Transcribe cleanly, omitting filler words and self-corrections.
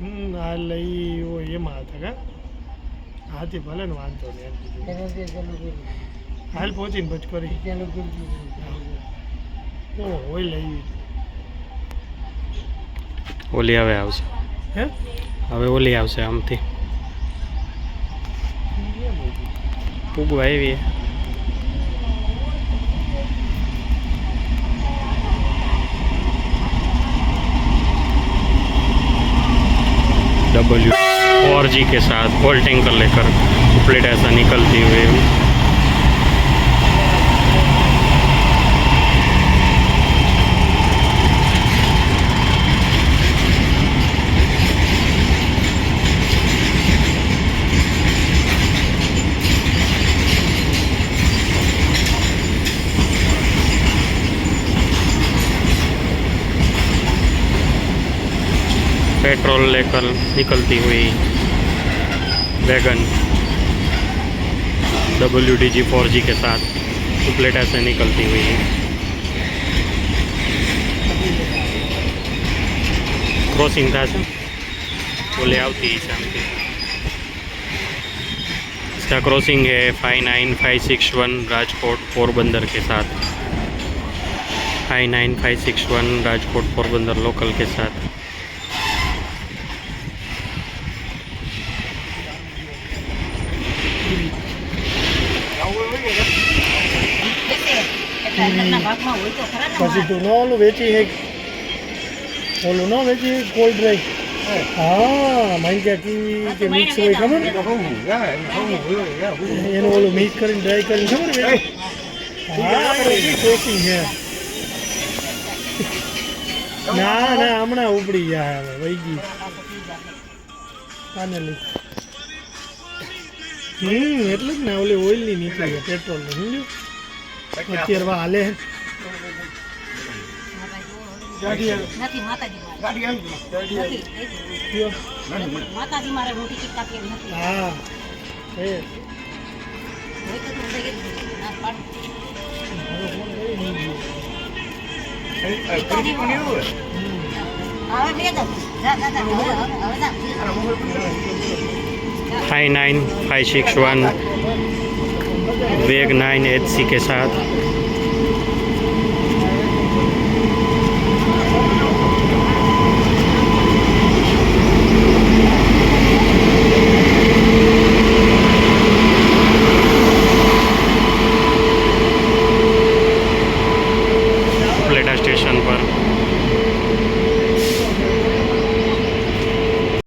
આ લઈ હોય એમાં હતા કા હાથી ભલે ને વાંધો નહીં હાલ પહોંચીને પછી કરી હોય લઈ ઓલી હવે આવશે હે હવે ઓલી આવશે આમથી પૂગવા આવી W4G के साथ गोल टैंकर लेकर उपलेट ऐसा निकलती हुई पेट्रोल लेकर निकलती हुई वैगन WDG4G के साथ उपलेटा से निकलती हुई क्रॉसिंग था बोले आती शांति इसका क्रॉसिंग है 59561 राजकोट पोरबंदर के साथ 59561 राजकोट पोरबंदर लोकल के साथ પછી તું ન ઓલું વેચી હે ઓલું ન વેચી કોલ્ડ ડ્રાઈવ હા મારી ક્યાં કે મિક્સ હોય ખબર એનું ઓલું મિક્સ કરીને ડ્રાય કરીને ખબર હા શોખીન છે ના ના હમણાં ઉપડી ગયા હવે વહી ગઈ ફાઇનલી એટલે જ ને ઓલી ઓઇલની નીકળી પેટ્રોલની સમજ્યું અત્યારે વા હાલે હા फाइव 9561 वेग 9HC के साथ